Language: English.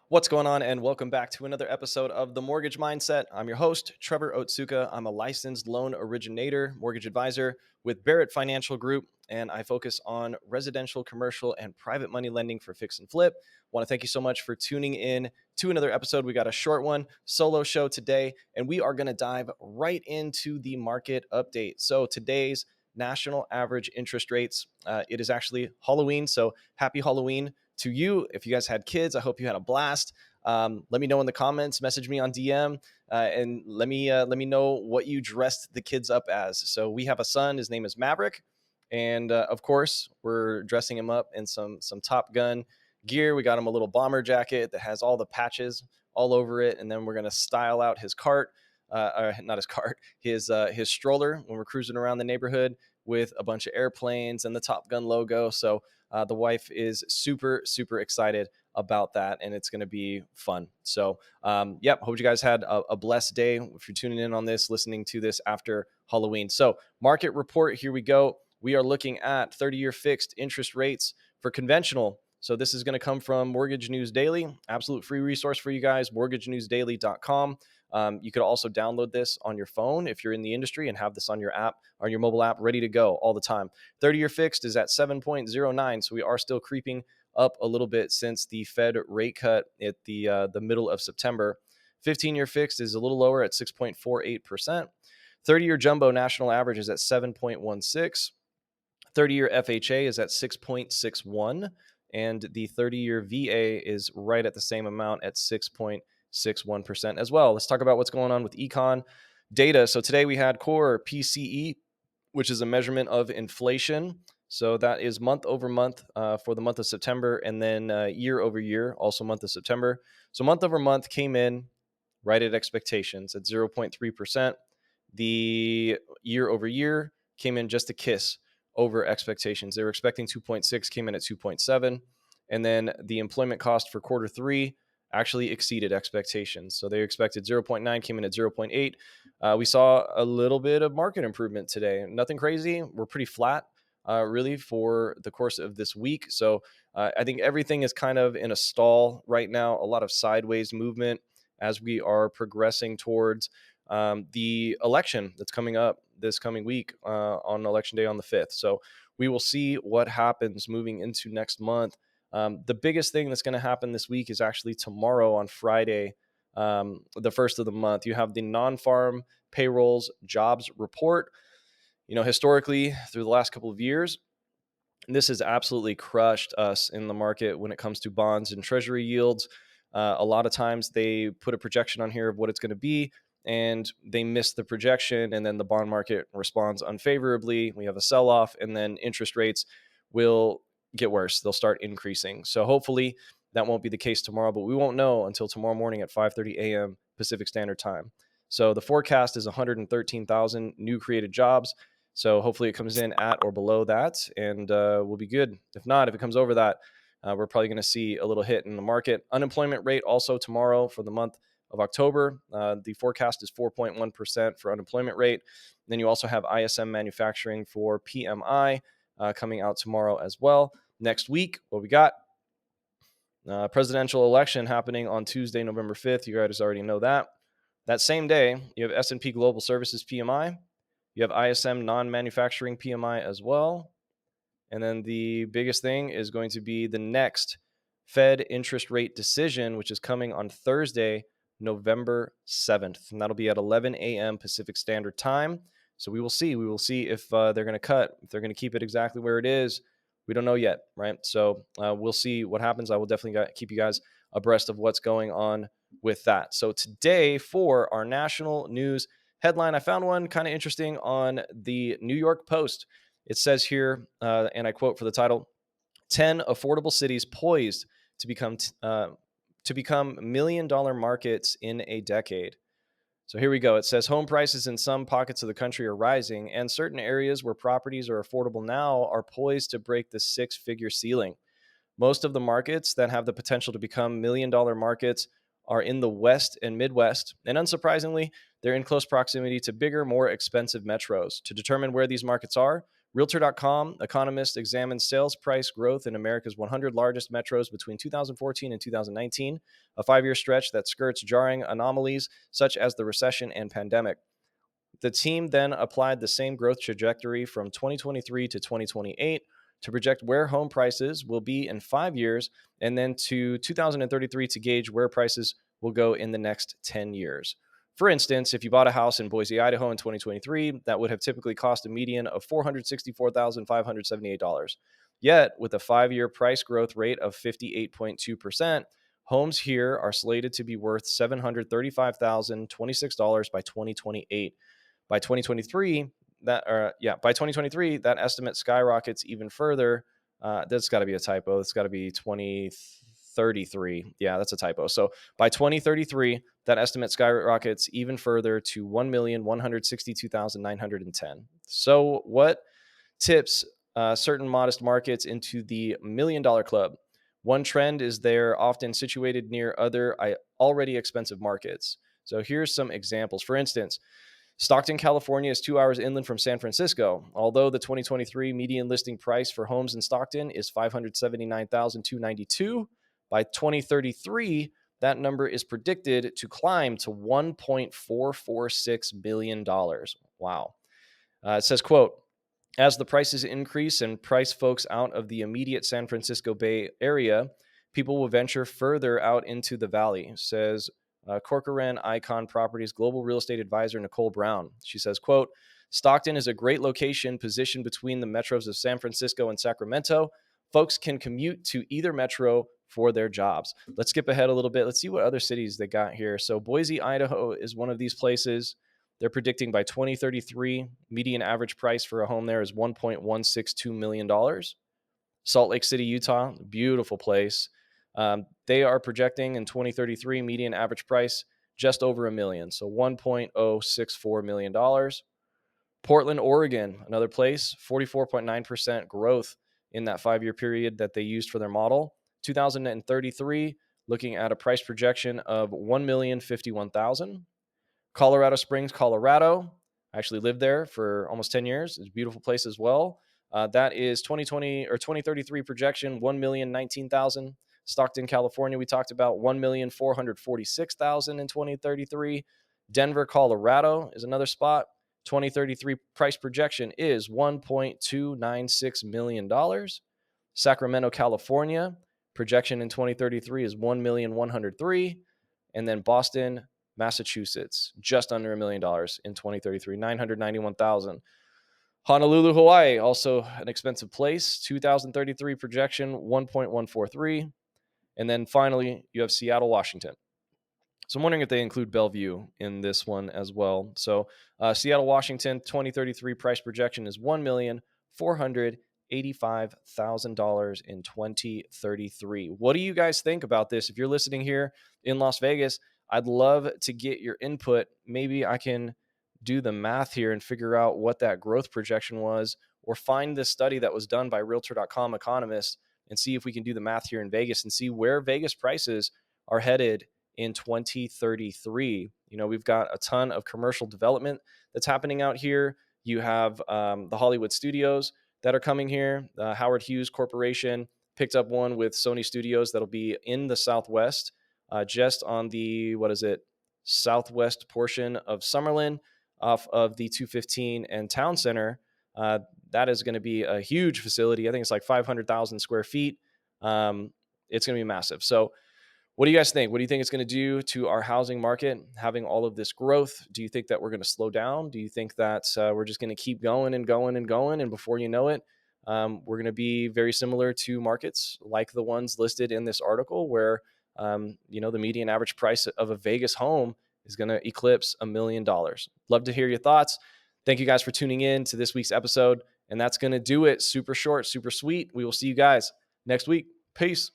What's going on? And welcome back to another episode of The Mortgage Mindset. I'm your host, Trevor Otsuka. I'm a licensed loan originator, mortgage advisor with Barrett Financial Group, and I focus on residential, commercial, and private money lending for fix and flip. Want to thank you so much for tuning in to another episode. We got a short one, solo show today, and we are going to dive right into the market update. So today's national average interest rates. It is actually Halloween, so happy Halloween to you. If you guys had kids, I hope you had a blast. Let me know in the comments, message me on DM, and let me know what you dressed the kids up as. So we have a son. His name is Maverick, and of course we're dressing him up in some Top Gun gear. We got him a little bomber jacket that has all the patches all over it, and then we're gonna style out his cart. Not his cart, his stroller when we're cruising around the neighborhood with a bunch of airplanes and the Top Gun logo. So the wife is super, super excited about that, and it's going to be fun. So, yep, hope you guys had a blessed day if you're tuning in on this, listening to this after Halloween. So, market report, here we go. We are looking at 30-year fixed interest rates for conventional. So, this is going to come from Mortgage News Daily, absolute free resource for you guys, mortgagenewsdaily.com. You could also download this on your phone if you're in the industry and have this on your app, on your mobile app, ready to go all the time. 30-year fixed is at 7.09, so we are still creeping up a little bit since the Fed rate cut at the middle of September. 15-year fixed is a little lower at 6.48%. 30-year jumbo national average is at 7.16. 30-year FHA is at 6.61, and the 30-year VA is right at the same amount at 6.61% as well. Let's talk about what's going on with econ data. So today we had Core PCE, which is a measurement of inflation. So that is month over month for the month of September, and then year over year, also month of September. So month over month came in right at expectations at 0.3%. The year over year came in just a kiss over expectations. They were expecting 2.6, came in at 2.7. And then the employment cost for quarter three actually exceeded expectations. So they expected 0.9, came in at 0.8. We saw a little bit of market improvement today. Nothing crazy. We're pretty flat, really, for the course of this week. So I think everything is kind of in a stall right now, a lot of sideways movement as we are progressing towards the election that's coming up this coming week on election day on the 5th. So we will see what happens moving into next month. The biggest thing that's going to happen this week is actually tomorrow on Friday, the first of the month. You have the non-farm payrolls jobs report. Historically, through the last couple of years, this has absolutely crushed us in the market when it comes to bonds and treasury yields. A lot of times they put a projection on here of what it's going to be, and they miss the projection, and then the bond market responds unfavorably. We have a sell-off, and then interest rates will get worse. They'll start increasing. So hopefully that won't be the case tomorrow, but we won't know until tomorrow morning at 5:30 a.m. Pacific Standard Time. So the forecast is 113,000 new created jobs. So hopefully it comes in at or below that, and we'll be good. If not, if it comes over that, we're probably going to see a little hit in the market. Unemployment rate also tomorrow for the month of October. The forecast is 4.1% for unemployment rate. Then you also have ISM manufacturing for PMI coming out tomorrow as well. Next week, what we got? Presidential election happening on Tuesday, November 5th. You guys already know that. That same day, you have S&P Global Services PMI. You have ISM non-manufacturing PMI as well. And then the biggest thing is going to be the next Fed interest rate decision, which is coming on Thursday, November 7th. And that'll be at 11 a.m. Pacific Standard Time. So we will see. We will see if they're going to cut, if they're going to keep it exactly where it is. We don't know yet, right? So we'll see what happens. I will definitely keep you guys abreast of what's going on with that. So today, for our national news headline, I found one kind of interesting on the New York Post. It says here, and I quote for the title, 10 affordable cities poised to become million-dollar markets in a decade. So here we go. It says home prices in some pockets of the country are rising, and certain areas where properties are affordable now are poised to break the six-figure ceiling. Most of the markets that have the potential to become million-dollar markets are in the West and Midwest, and unsurprisingly, they're in close proximity to bigger, more expensive metros. To determine where these markets are, Realtor.com economists examined sales price growth in America's 100 largest metros between 2014 and 2019, a 5-year stretch that skirts jarring anomalies such as the recession and pandemic. The team then applied the same growth trajectory from 2023 to 2028 to project where home prices will be in 5 years, and then to 2033 to gauge where prices will go in the next 10 years. For instance, if you bought a house in Boise, Idaho in 2023, that would have typically cost a median of $464,578. Yet, with a 5-year price growth rate of 58.2%, homes here are slated to be worth $735,026 by 2028. By 2023, by 2023, that estimate skyrockets even further. That's got to be a typo. It's got to be 2033. Yeah, that's a typo. So by 2033, that estimate skyrockets even further to 1,162,910. So what tips certain modest markets into the $1 million club? One trend is they're often situated near other already expensive markets. So here's some examples. For instance, Stockton, California is 2 hours inland from San Francisco. Although the 2023 median listing price for homes in Stockton is $579,292, by 2033, that number is predicted to climb to $1.446 billion. Wow. It says, quote, as the prices increase and price folks out of the immediate San Francisco Bay Area, people will venture further out into the valley, says Corcoran Icon Properties Global Real Estate Advisor Nicole Brown. She says, quote, Stockton is a great location positioned between the metros of San Francisco and Sacramento. Folks can commute to either metro for their jobs. Let's skip ahead a little bit. Let's see what other cities they got here. So Boise, Idaho is one of these places. They're predicting by 2033, median average price for a home there is $1.162 million. Salt Lake City, Utah, beautiful place. They are projecting in 2033 median average price just over $1 million, so $1.064 million. Portland, Oregon, another place, 44.9% growth in that 5-year period that they used for their model. 2033, looking at a price projection of $1,051,000. Colorado Springs, Colorado. I actually lived there for almost 10 years. It's a beautiful place as well. That is 2020 or 2033 projection, $1,019,000. Stockton, California, we talked about $1,446,000 in 2033. Denver, Colorado is another spot. 2033 price projection is $1.296 million. Sacramento, California, projection in 2033 is $1,103,000. And then Boston, Massachusetts, just under $1 million in 2033, $991,000. Honolulu, Hawaii, also an expensive place. 2033 projection, $1.143. And then finally, you have Seattle, Washington. So I'm wondering if they include Bellevue in this one as well. So Seattle, Washington, 2033 price projection is $1,485,000 in 2033. What do you guys think about this? If you're listening here in Las Vegas, I'd love to get your input. Maybe I can do the math here and figure out what that growth projection was, or find this study that was done by Realtor.com economists and see if we can do the math here in Vegas and see where Vegas prices are headed in 2033. You know, we've got a ton of commercial development that's happening out here. You have the Hollywood studios that are coming here. Howard Hughes Corporation picked up one with Sony Studios that'll be in the Southwest, just on the, southwest portion of Summerlin off of the 215 and Town Center. That is going to be a huge facility. I think it's like 500,000 square feet. It's going to be massive. So what do you guys think? What do you think it's going to do to our housing market, having all of this growth? Do you think that we're going to slow down? Do you think that we're just going to keep going and going and going? And before you know it, we're going to be very similar to markets like the ones listed in this article where, the median average price of a Vegas home is going to eclipse $1 million. Love to hear your thoughts. Thank you guys for tuning in to this week's episode. And that's going to do it. Super short, super sweet. We will see you guys next week. Peace.